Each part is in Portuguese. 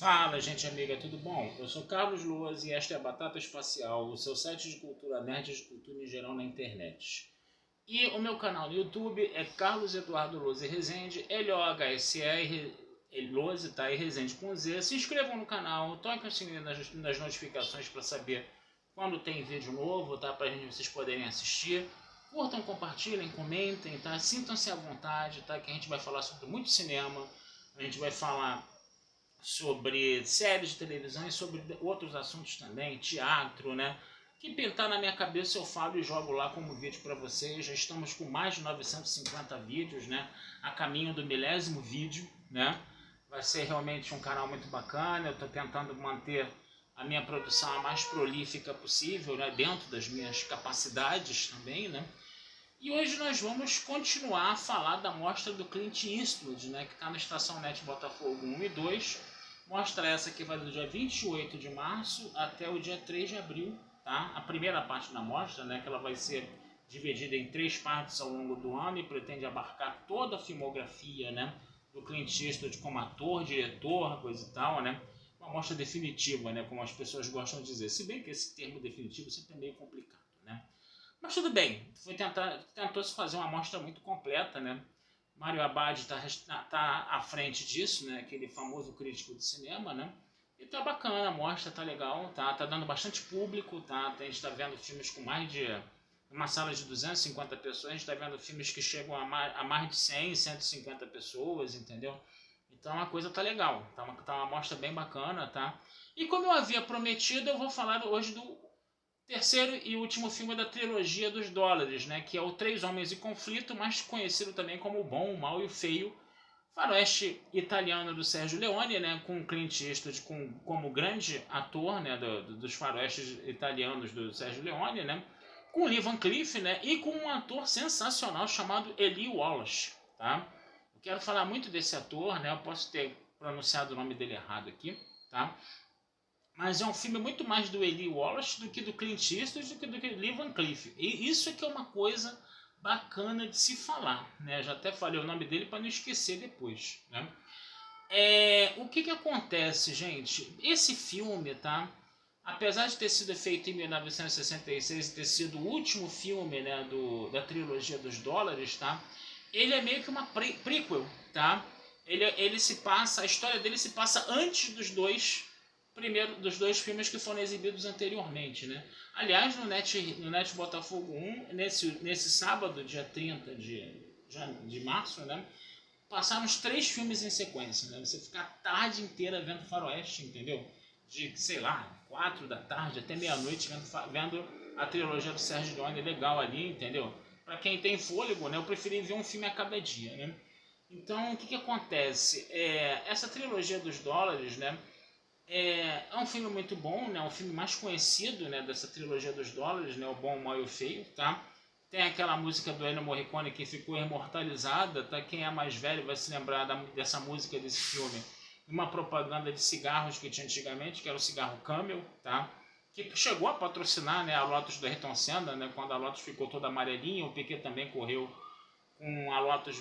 Fala, gente amiga, tudo bom? Eu sou Carlos Luas e esta é a Batata Espacial, o seu site de cultura nerd e de cultura em geral na internet. E o meu canal no YouTube é Carlos Eduardo Luas e Rezende, L-O-H-S-E, Luas, tá? E Rezende com Z. Se inscrevam no canal, toquem o sininho nas notificações para saber quando tem vídeo novo, tá? Para vocês poderem assistir. Curtam, compartilhem, comentem, tá? Sintam-se à vontade, tá? Que a gente vai falar sobre muito cinema, a gente vai falar sobre séries de televisão e sobre outros assuntos também, teatro, né? Que pintar na minha cabeça eu falo e jogo lá como vídeo para vocês. Já estamos com mais de 950 vídeos, né? A caminho do milésimo vídeo, né? Vai ser realmente um canal muito bacana. Eu estou tentando manter a minha produção a mais prolífica possível, né? Dentro das minhas capacidades também, né? E hoje nós vamos continuar a falar da mostra do Clint Eastwood, né, que está na Estação Net Botafogo 1 e 2. Mostra essa que vai do dia 28 de março até o dia 3 de abril. Tá? A primeira parte da mostra, né, que ela vai ser dividida em 3 partes ao longo do ano e pretende abarcar toda a filmografia, né, do Clint Eastwood como ator, diretor, coisa e tal, né? Uma mostra definitiva, né, como as pessoas gostam de dizer. Se bem que esse termo definitivo sempre é meio complicado, né? Mas tudo bem, tentou-se fazer uma amostra muito completa, né? Mário Abad tá à frente disso, né? Aquele famoso crítico de cinema, né? E tá bacana, a amostra tá legal, tá dando bastante público, tá? A gente tá vendo filmes com mais de uma sala de 250 pessoas, a gente tá vendo filmes que chegam a mais de 100, 150 pessoas, entendeu? Então a coisa tá legal, tá uma amostra bem bacana, tá? E como eu havia prometido, eu vou falar hoje do terceiro e último filme da trilogia dos dólares, né, que é o Três Homens em Conflito, mais conhecido também como O Bom, o Mal e o Feio, faroeste italiano do Sergio Leone, né, com Clint Eastwood como grande ator, né, dos faroestes italianos do Sergio Leone, né, com Lee Van Cleef, né, e com um ator sensacional chamado Eli Wallace, tá? Eu quero falar muito desse ator, né, eu posso ter pronunciado o nome dele errado aqui, tá? Mas é um filme muito mais do Eli Wallace do que do Clint Eastwood do que do Lee Van Cleef. E isso é que é uma coisa bacana de se falar, né? Já até falei o nome dele para não esquecer depois, né? O que acontece, gente? Esse filme, tá? Apesar de ter sido feito em 1966 e ter sido o último filme, né, da trilogia dos dólares, tá? Ele é meio que uma prequel, tá? Ele se passa, a história dele se passa antes dos dois filmes que foram exibidos anteriormente, né? Aliás, no Net Botafogo 1, nesse sábado, dia 30 de março, né? Passaram os 3 filmes em sequência, né? Você fica a tarde inteira vendo faroeste, entendeu? De, sei lá, 4 da tarde até meia-noite vendo a trilogia do Sergio Leone legal ali, entendeu? Para quem tem fôlego, né? Eu preferi ver um filme a cada dia, né? Então, o que acontece? Essa trilogia dos dólares, né? É um filme muito bom, né? Um filme mais conhecido, né, dessa trilogia dos dólares, né? O Bom, o Mal e o Feio, tá? Tem aquela música do Ennio Morricone que ficou imortalizada, tá? Quem é mais velho vai se lembrar dessa música desse filme. Uma propaganda de cigarros que tinha antigamente, que era o cigarro Camel, tá? Que chegou a patrocinar, né, a Lotus do Ayrton Senna, né? Quando a Lotus ficou toda amarelinha, o Piquet também correu com a Lotus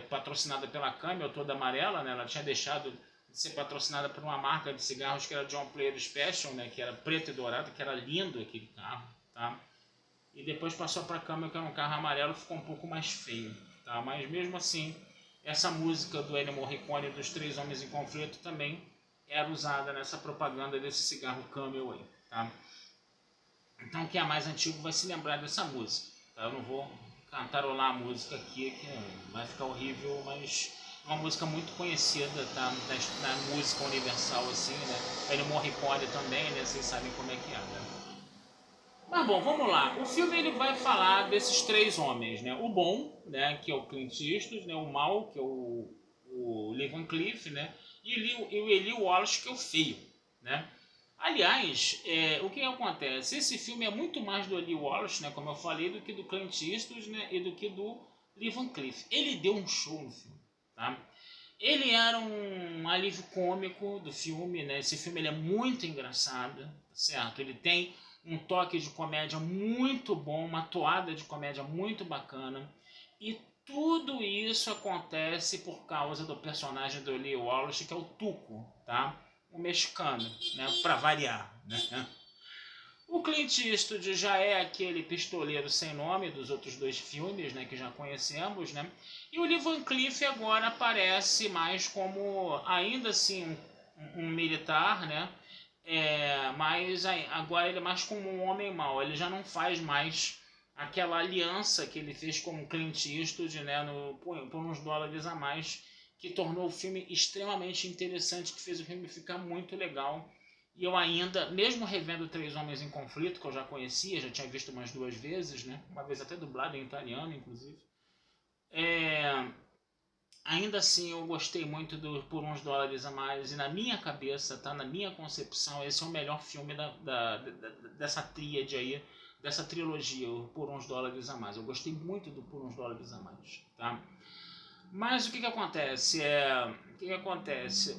patrocinada pela Camel, toda amarela, né? Ela tinha deixado de ser patrocinada por uma marca de cigarros que era John Player Special, né? Que era preto e dourado, que era lindo aquele carro, tá? E depois passou para a Camel, que era um carro amarelo, ficou um pouco mais feio, tá? Mas mesmo assim, essa música do Ennio Morricone dos Três Homens em Conflito também era usada nessa propaganda desse cigarro Camel aí, tá? Então quem é mais antigo vai se lembrar dessa música, tá? Eu não vou cantarolar a música aqui, que vai ficar horrível, mas é uma música muito conhecida, tá? Na música universal, assim, né? Ele Morricone também, né? Vocês sabem como é que é, né? Mas bom, vamos lá. O filme ele vai falar desses 3 homens, né? O bom, né? Que é o Clint Eastwood, né? O mal, que é o Lee Van Cleef, né? E o Eli Wallace, que é o feio, né? Aliás, o que acontece? Esse filme é muito mais do Eli Wallace, né, como eu falei, do que do Clint Eastwood, né, e do que do Lee Van Cleef. Ele deu um show no filme, tá? Ele era um alívio cômico do filme, né? Esse filme ele é muito engraçado, certo? Ele tem um toque de comédia muito bom, uma toada de comédia muito bacana. E tudo isso acontece por causa do personagem do Eli Wallace, que é o Tuco, tá? o mexicano, né, para variar, né? O Clint Eastwood já é aquele pistoleiro sem nome dos outros dois filmes, né, que já conhecemos, né? E o Lee Van Cleef agora aparece mais como, ainda assim, um militar, né? Mas agora ele é mais como um homem mau. Ele já não faz mais aquela aliança que ele fez com o Clint Eastwood, né, por uns dólares a mais, que tornou o filme extremamente interessante, que fez o filme ficar muito legal. E eu ainda, mesmo revendo Três Homens em Conflito, que eu já conhecia, já tinha visto umas 2 vezes, né? Uma vez até dublado em italiano, inclusive. Ainda assim, eu gostei muito do Por Uns Dólares a Mais. E na minha cabeça, tá? Na minha concepção, esse é o melhor filme dessa tríade aí, dessa trilogia, o Por Uns Dólares a Mais. Eu gostei muito do Por Uns Dólares a Mais, tá? Mas o que acontece?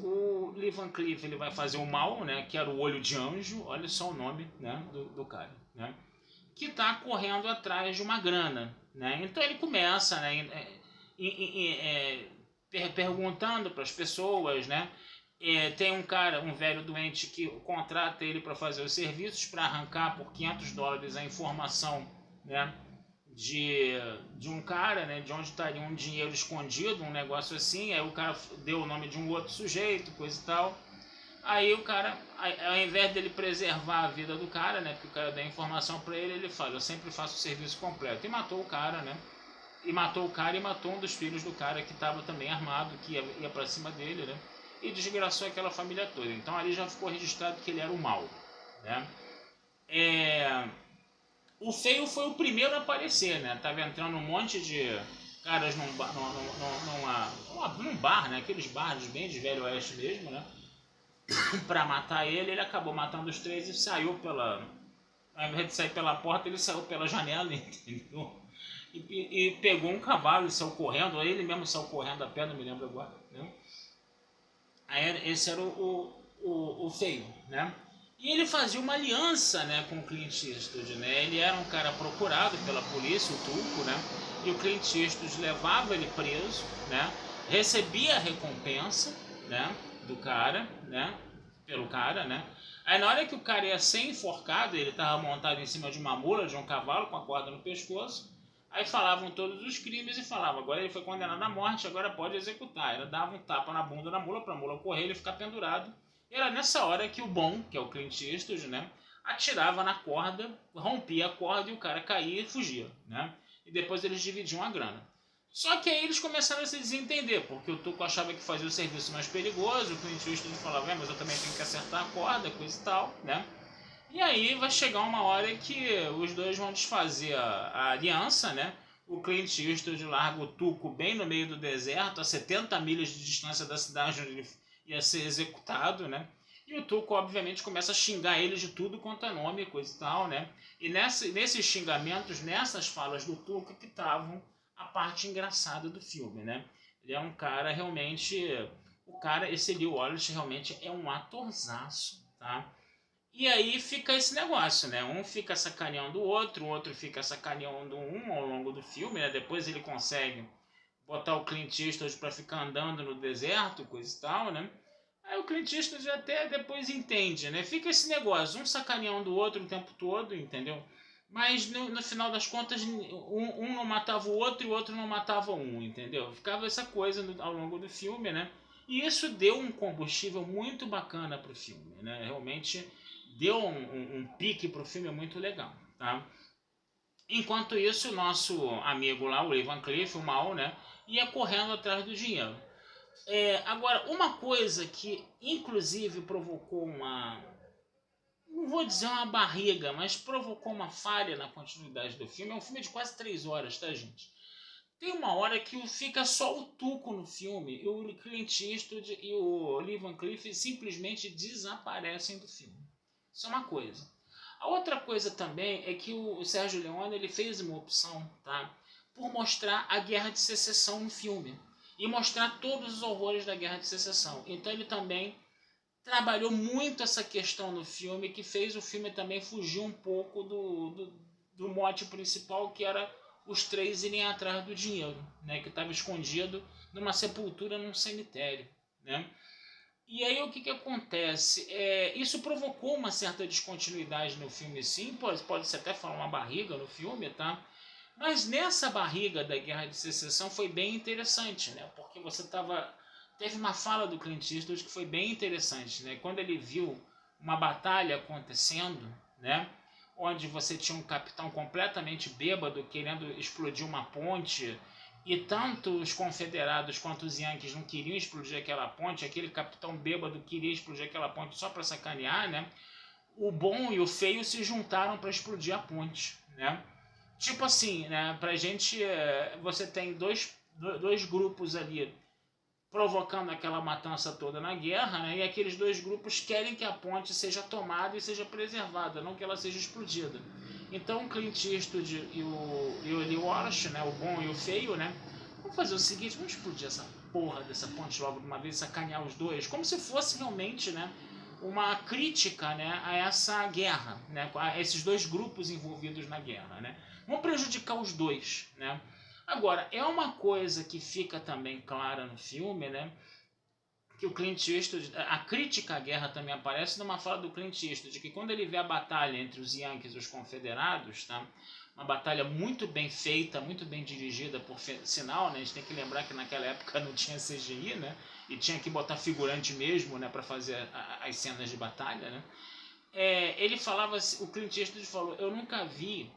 O Lee Van Cleef, ele vai fazer o mal, né? Que era o Olho de Anjo, olha só o nome, né? do cara, né? Que está correndo atrás de uma grana, né? Então ele começa, né? Perguntando para as pessoas, né? Tem um cara, um velho doente, que contrata ele para fazer os serviços, para arrancar por $500 a informação, né? De um cara, né, de onde estaria um dinheiro escondido, um negócio assim. Aí o cara deu o nome de um outro sujeito, coisa e tal. Aí o cara, ao invés dele preservar a vida do cara, né, porque o cara dá informação para ele, ele fala: eu sempre faço o serviço completo. E matou o cara, né? E matou o cara e matou um dos filhos do cara, que estava também armado, que ia para cima dele, né? E desgraçou aquela família toda. Então ali já ficou registrado que ele era o mal, né? O Feio foi o primeiro a aparecer, né? Tava entrando um monte de caras num bar, né? Aqueles bares bem de Velho Oeste mesmo, né? Pra matar ele. Ele acabou matando os três e saiu pela... Ao invés de sair pela porta, ele saiu pela janela, entendeu? E pegou um cavalo e saiu correndo. Ou ele mesmo saiu correndo a pé, não me lembro agora, né? Aí esse era o Feio, né? E ele fazia uma aliança, né, com o Clint Eastwood, né? Ele era um cara procurado pela polícia, o Tuco, né? E o Clint Eastwood levava ele preso, né? Recebia a recompensa, né, do cara, né? Pelo cara, né? Aí na hora que o cara ia ser enforcado, ele estava montado em cima de uma mula, de um cavalo, com a corda no pescoço. Aí falavam todos os crimes e falavam: agora ele foi condenado à morte, agora pode executar. Ela dava um tapa na bunda da mula, para a mula correr e ele ficar pendurado. E era nessa hora que o bom, que é o Clint Eastwood, né, atirava na corda, rompia a corda e o cara caía e fugia, né? E depois eles dividiam a grana. Só que aí eles começaram a se desentender, porque o Tuco achava que fazia o serviço mais perigoso, o Clint Eastwood falava: mas eu também tenho que acertar a corda, coisa e tal, né? E aí vai chegar uma hora que os dois vão desfazer a aliança, né? O Clint Eastwood larga o Tuco bem no meio do deserto, a 70 milhas de distância da cidade onde ele ia ser executado, né? E o Tuco, obviamente, começa a xingar ele de tudo quanto é nome, coisa e tal, né? E nesses xingamentos, nessas falas do Tuco, que estavam a parte engraçada do filme, né? Ele é um cara realmente... esse Lew Wallace realmente é um atorzaço, tá? E aí fica esse negócio, né? Um fica sacaneando o outro fica sacaneando um ao longo do filme, né? Depois ele consegue botar o Clint Eastwood pra ficar andando no deserto, coisa e tal, né? Aí o Clint Eastwood até depois entende, né? Fica esse negócio, um sacaneando o outro o tempo todo, entendeu? Mas no final das contas, um não matava o outro e o outro não matava um, entendeu? Ficava essa coisa ao longo do filme, né? E isso deu um combustível muito bacana pro filme, né? Realmente deu um pique pro filme muito legal, tá? Enquanto isso, o nosso amigo lá, o Lee Van Cleef, o mal, né, ia correndo atrás do dinheiro. Agora, uma coisa que inclusive provocou não vou dizer uma barriga, mas provocou uma falha na continuidade do filme. É um filme de quase 3 horas, tá, gente? Tem uma hora que fica só o Tuco no filme, e o Clint Eastwood e o Lee Van Cleef simplesmente desaparecem do filme. Isso é uma coisa. A outra coisa também é que o Sérgio Leone ele fez uma opção, tá, por mostrar a Guerra de Secessão no filme e mostrar todos os horrores da Guerra de Secessão. Então ele também trabalhou muito essa questão no filme, que fez o filme também fugir um pouco do mote principal, que era os três irem atrás do dinheiro, né, que estava escondido numa sepultura num cemitério, né? E aí o que que acontece? Isso provocou uma certa descontinuidade no filme, sim, pode-se até falar uma barriga no filme, tá? Mas nessa barriga da Guerra de Secessão foi bem interessante, né? Porque teve uma fala do Clint Eastwood que foi bem interessante, né? Quando ele viu uma batalha acontecendo, né? Onde você tinha um capitão completamente bêbado querendo explodir uma ponte e tanto os confederados quanto os Yankees não queriam explodir aquela ponte, aquele capitão bêbado queria explodir aquela ponte só para sacanear, né? O bom e o feio se juntaram para explodir a ponte, né? Tipo assim, né? Pra gente, você tem dois grupos ali provocando aquela matança toda na guerra, né? E aqueles dois grupos querem que a ponte seja tomada e seja preservada, não que ela seja explodida. Então o Clint Eastwood e o Lee Walsh, né? O bom e o feio, né? Vamos fazer o seguinte, vamos explodir essa porra dessa ponte logo de uma vez, sacanear os dois, como se fosse realmente, né? Uma crítica, né, a essa guerra, né, a esses dois grupos envolvidos na guerra, né? Vão prejudicar os dois, né? Agora, é uma coisa que fica também clara no filme, né? Que o Clint Eastwood, a crítica à guerra também aparece numa fala do Clint Eastwood, de que quando ele vê a batalha entre os Yankees e os Confederados, tá? Uma batalha muito bem feita, muito bem dirigida, por sinal, né? A gente tem que lembrar que naquela época não tinha CGI, né? E tinha que botar figurante mesmo, né? Para fazer as cenas de batalha, né? Ele falava, o Clint Eastwood falou, eu nunca vi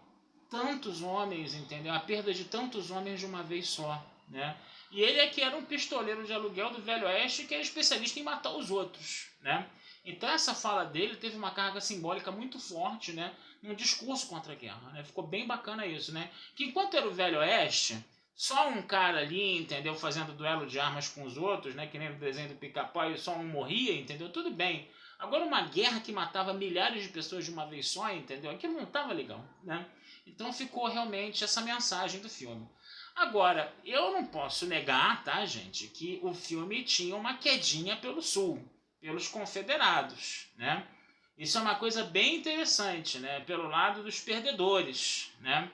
tantos homens, entendeu? A perda de tantos homens de uma vez só, né? E ele é que era um pistoleiro de aluguel do Velho Oeste que era especialista em matar os outros, né? Então essa fala dele teve uma carga simbólica muito forte, né? Num discurso contra a guerra, né? Ficou bem bacana isso, né? Que enquanto era o Velho Oeste, só um cara ali, entendeu? Fazendo duelo de armas com os outros, né? Que nem no desenho do Pica-Pau, e só um morria, entendeu? Tudo bem. Agora uma guerra que matava milhares de pessoas de uma vez só, entendeu? Aquilo não estava legal, né? Então ficou realmente essa mensagem do filme. Agora, eu não posso negar, tá, gente, que o filme tinha uma quedinha pelo Sul, pelos confederados, né? Isso é uma coisa bem interessante, né? Pelo lado dos perdedores, né?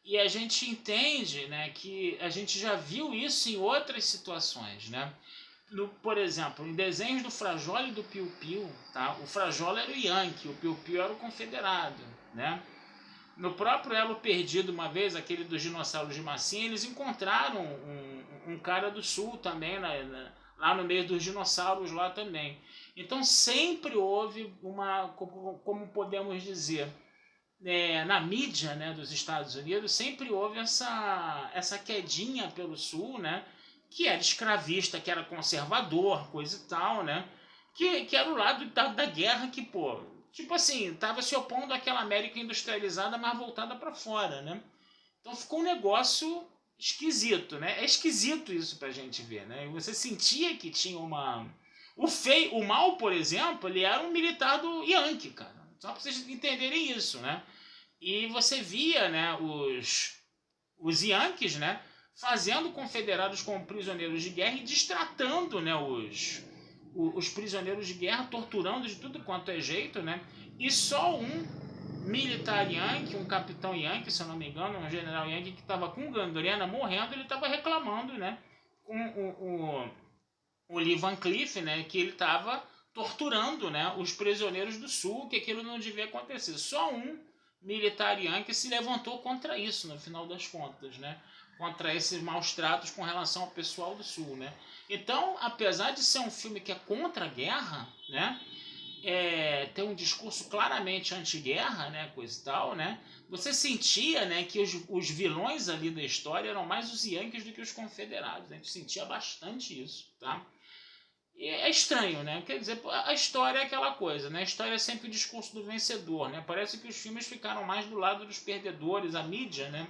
E a gente entende, né, que a gente já viu isso em outras situações, né? Por exemplo, em desenhos do Frajola e do Piu Piu, tá? O Frajola era o Yankee, o Piu Piu era o confederado, né? No próprio Elo Perdido, uma vez, aquele dos dinossauros de massinha, eles encontraram um cara do sul também, lá no meio dos dinossauros lá também. Então sempre houve como podemos dizer, na mídia, né, dos Estados Unidos, sempre houve essa quedinha pelo sul, né, que era escravista, que era conservador, coisa e tal, né, que era o lado da guerra que, pô, tipo assim, tava se opondo àquela América industrializada, mas voltada para fora, né? Então ficou um negócio esquisito, né? É esquisito isso pra gente ver, né? E você sentia que tinha uma... O mal, por exemplo, ele era um militar do Yankee, cara. Só pra vocês entenderem isso, né? E você via, né, os Yankees, né, fazendo confederados como prisioneiros de guerra e destratando, né, os prisioneiros de guerra, torturando de tudo quanto é jeito, né? E só um militar Yankee, um capitão Yankee, se eu não me engano, um general Yankee que estava com gangrena, morrendo, ele estava reclamando, né? Com o Lee Van Cleef, né? Que ele estava torturando, né? Os prisioneiros do Sul, que aquilo não devia acontecer. Só um militar Yankee se levantou contra isso, no final das contas, né? Contra esses maus tratos com relação ao pessoal do Sul, né? Então, apesar de ser um filme que é contra a guerra, né? Tem um discurso claramente anti-guerra, né, coisa e tal, né? Você sentia, né, que os vilões ali da história eram mais os Yankees do que os confederados. A gente sentia bastante isso, tá? E é estranho, né? Quer dizer, a história é aquela coisa, né? A história é sempre o discurso do vencedor, né? Parece que os filmes ficaram mais do lado dos perdedores, a mídia, né?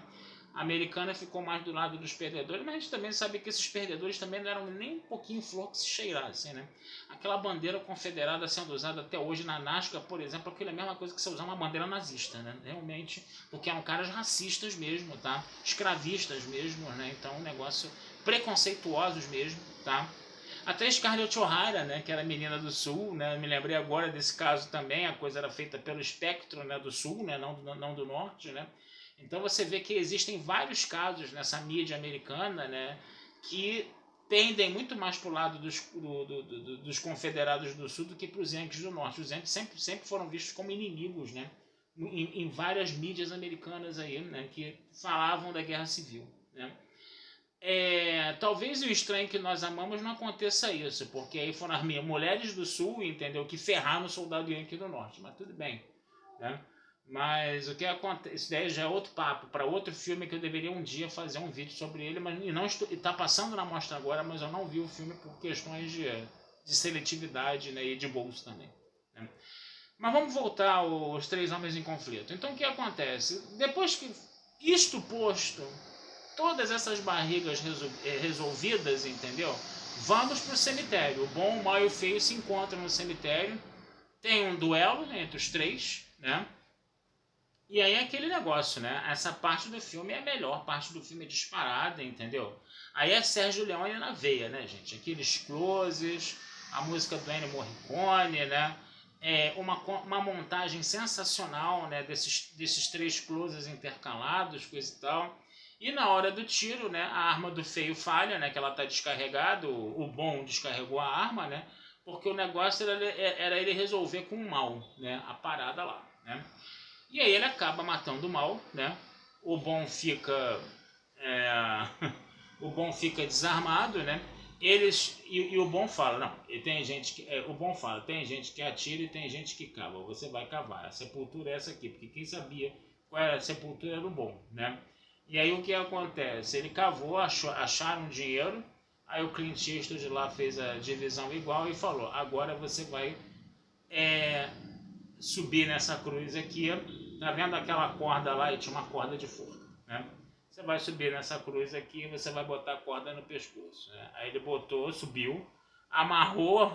A americana ficou mais do lado dos perdedores, mas a gente também sabe que esses perdedores também não eram nem um pouquinho flor que se cheirassem, né? Aquela bandeira confederada sendo usada até hoje na NASCAR, por exemplo, aquilo é a mesma coisa que você usar uma bandeira nazista, né? Realmente, porque eram caras racistas mesmo, tá? Escravistas mesmo, né? Então, um negócio preconceituosos mesmo, tá? Até Scarlett O'Hara, né, que era menina do Sul, né, me lembrei agora desse caso também, a coisa era feita pelo espectro, né, do Sul, né, não do Norte, né. Então você vê que existem vários casos nessa mídia americana, né, que pendem muito mais para o lado dos confederados do sul do que para os Yankees do norte. Os Yankees sempre foram vistos como inimigos, né? Em várias mídias americanas aí, né? Que falavam da guerra civil, né? Talvez o Estranho que Nós Amamos não aconteça isso, porque aí foram as mulheres do sul, entendeu, que ferraram o soldado Yankee do norte, mas tudo bem, né? Mas o que acontece, isso daí já é outro papo, para outro filme que eu deveria um dia fazer um vídeo sobre ele, mas está passando na mostra agora, mas eu não vi o filme por questões de seletividade, né, e de bolso também, né? Mas vamos voltar aos Três Homens em Conflito. Então o que acontece? Depois que isto posto, todas essas barrigas resolvidas, entendeu? Vamos para o cemitério. O bom, o mau e o feio se encontram no cemitério. Tem um duelo entre os três, né? E aí é aquele negócio, né? Essa parte do filme é a melhor parte do filme, disparada, entendeu? Aí é Sérgio Leone na veia, né, gente? Aqueles closes, a música do Ennio Morricone, né? Uma montagem sensacional, né? Desses três closes intercalados, coisa e tal. E na hora do tiro, né, a arma do feio falha, né, que ela tá descarregada, o bom descarregou a arma, né, porque o negócio era ele resolver com o mal, né, a parada lá, né. E aí ele acaba matando o mal, né, o bom fica o bom fica desarmado, né, e o bom fala, não, e tem gente que, o bom fala, tem gente que atira e tem gente que cava, você vai cavar, a sepultura é essa aqui, porque quem sabia qual era a sepultura era o bom, né. E aí o que acontece? Ele cavou, acharam dinheiro, aí o Clint Eastwood lá fez a divisão igual e falou, agora você vai subir nessa cruz aqui, tá vendo aquela corda lá? E tinha uma corda de forca, né? Você vai subir nessa cruz aqui e você vai botar a corda no pescoço, né? Aí ele botou, subiu, amarrou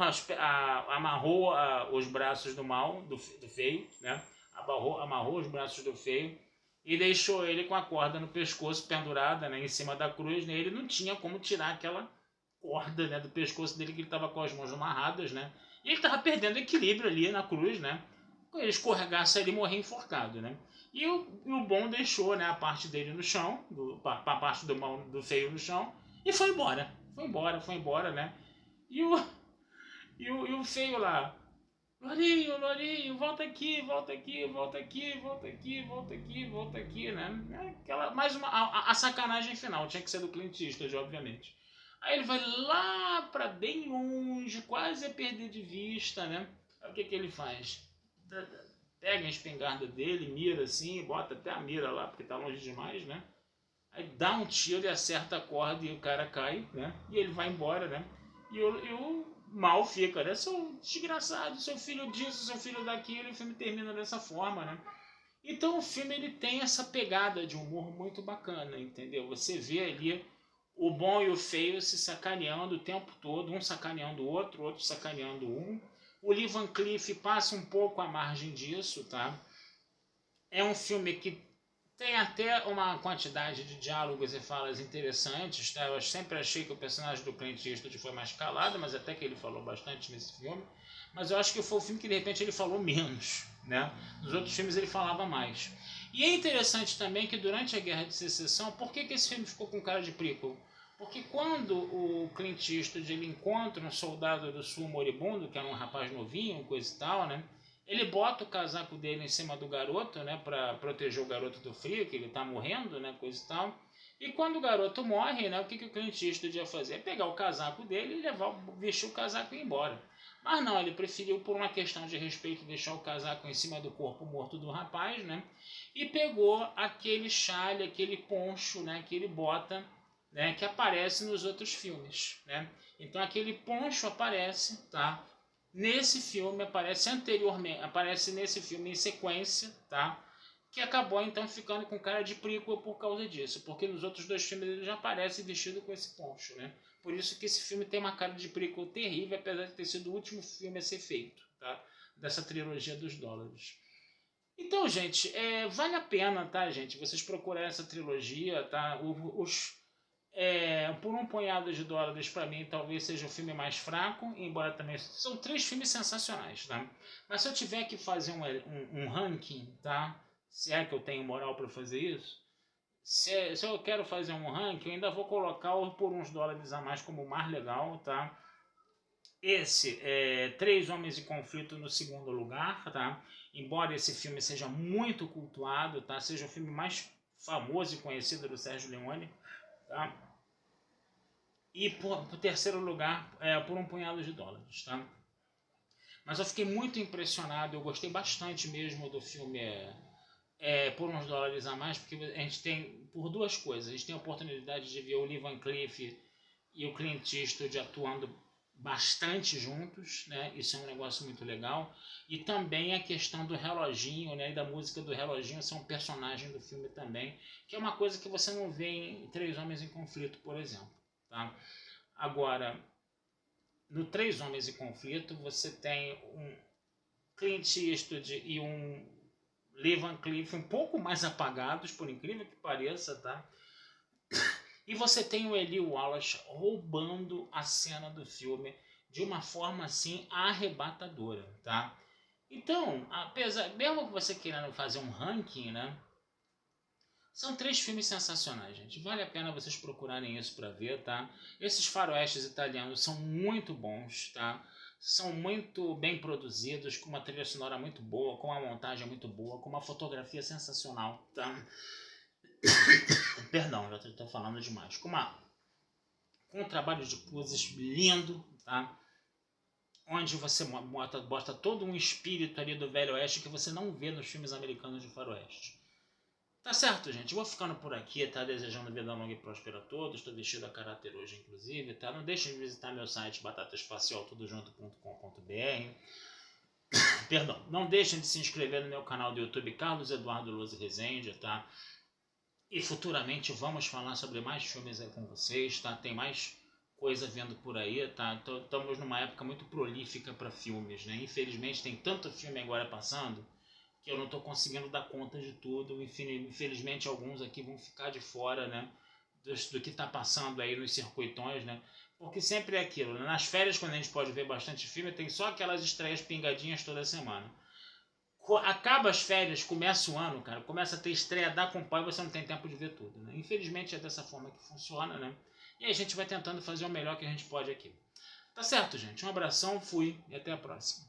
os braços do mal, do feio, né? Amarrou os braços do feio, e deixou ele com a corda no pescoço pendurada, né, em cima da cruz, né? Ele não tinha como tirar aquela corda, né, do pescoço dele, que ele estava com as mãos amarradas, né? E ele estava perdendo equilíbrio ali na cruz, né? Quando ele escorregasse, ele morria enforcado, né? E o bom deixou, né, a parte dele no chão, a parte do feio no chão, e foi embora. Foi embora, né? E o feio lá, Lourinho, Lourinho, volta aqui, volta aqui, volta aqui, volta aqui, volta aqui, volta aqui, né? Mais uma, a sacanagem final, tinha que ser do Clint Eastwood, obviamente. Aí ele vai lá pra bem longe, quase a perder de vista, né? Aí o que ele faz? Pega a espingarda dele, mira assim, bota até a mira lá, porque tá longe demais, né? Aí dá um tiro e acerta a corda e o cara cai, né? E ele vai embora, né? E o mal fica, né? Seu desgraçado, seu filho disso, seu filho daquilo, e o filme termina dessa forma, né? Então o filme ele tem essa pegada de humor muito bacana, entendeu? Você vê ali o bom e o feio se sacaneando o tempo todo, um sacaneando o outro sacaneando um. O Lee Van Cleef passa um pouco à margem disso, tá? É um filme que tem até uma quantidade de diálogos e falas interessantes, tá? Eu sempre achei que o personagem do Clint Eastwood foi mais calado, mas até que ele falou bastante nesse filme. Mas eu acho que foi o filme que de repente ele falou menos, né? Nos outros filmes ele falava mais. E é interessante também que durante a Guerra de Secessão, por que esse filme ficou com cara de prequel? Porque quando o Clint Eastwood ele encontra um soldado do sul moribundo, que era um rapaz novinho, coisa e tal, né? Ele bota o casaco dele em cima do garoto, né, para proteger o garoto do frio, que ele tá morrendo, né, coisa e tal. E quando o garoto morre, né, o que o Clint Eastwood ia fazer? É pegar o casaco dele e vestir o casaco e ir embora. Mas não, ele preferiu, por uma questão de respeito, deixar o casaco em cima do corpo morto do rapaz, né, e pegou aquele chale, aquele poncho, né, que ele bota, né, que aparece nos outros filmes, né. Então aquele poncho aparece, tá? Nesse filme aparece nesse filme em sequência, tá? Que acabou então ficando com cara de prequel por causa disso, porque nos outros dois filmes ele já aparece vestido com esse poncho, né? Por isso que esse filme tem uma cara de prequel terrível, apesar de ter sido o último filme a ser feito, tá? Dessa trilogia dos dólares. Então, gente, vale a pena, tá, gente? Vocês procurarem essa trilogia, tá? Por um punhado de dólares, para mim, talvez seja o filme mais fraco, embora também são três filmes sensacionais, tá? Mas se eu tiver que fazer um ranking, tá? Se é que eu tenho moral para fazer isso, se eu quero fazer um ranking, eu ainda vou colocar por uns dólares a mais como o mais legal, tá? Esse é Três Homens em Conflito no segundo lugar, tá? Embora esse filme seja muito cultuado, tá? Seja o filme mais famoso e conhecido do Sérgio Leone, tá? E por terceiro lugar, por um punhado de dólares, tá? Mas eu fiquei muito impressionado, eu gostei bastante mesmo do filme por uns dólares a mais, porque a gente tem, por duas coisas, a gente tem a oportunidade de ver o Lee Van Cleef e o Clint Eastwood atuando bastante juntos, né? Isso é um negócio muito legal. E também a questão do reloginho, né? E da música do reloginho ser um personagem do filme também, que é uma coisa que você não vê em Três Homens em Conflito, por exemplo, tá? Agora, no Três Homens em Conflito, você tem um Clint Eastwood e um Lee Van Cleef um pouco mais apagados, por incrível que pareça, tá? E você tem o Eli Wallace roubando a cena do filme de uma forma assim arrebatadora, tá? Então, mesmo que você queira fazer um ranking, né? São três filmes sensacionais, gente. Vale a pena vocês procurarem isso para ver, tá? Esses faroestes italianos são muito bons, tá? São muito bem produzidos, com uma trilha sonora muito boa, com uma montagem muito boa, com uma fotografia sensacional, tá? Perdão, já estou falando demais. Com um trabalho de poses lindo, tá? Onde você bota todo um espírito ali do Velho Oeste que você não vê nos filmes americanos de faroeste. Tá certo, gente? Eu vou ficando por aqui, tá? Desejando vida longa e próspera a todos. Estou vestido a caráter hoje, inclusive, tá? Não deixem de visitar meu site batataespacialtudojunto.com.br. Perdão, não deixem de se inscrever no meu canal do YouTube Carlos Eduardo Lose Rezende, tá? E futuramente vamos falar sobre mais filmes aí com vocês, tá? Tem mais coisa vindo por aí, tá? Estamos numa época muito prolífica para filmes, né? Infelizmente tem tanto filme agora passando que eu não estou conseguindo dar conta de tudo. Infelizmente alguns aqui vão ficar de fora, né? Do que está passando aí nos circuitões, né? Porque sempre é aquilo, né? Nas férias, quando a gente pode ver bastante filme, tem só aquelas estreias pingadinhas toda semana. Acaba as férias, começa o ano, cara, começa a ter estreia da Compay e você não tem tempo de ver tudo, né? Infelizmente é dessa forma que funciona, né? E a gente vai tentando fazer o melhor que a gente pode aqui. Tá certo, gente? Um abração, fui e até a próxima.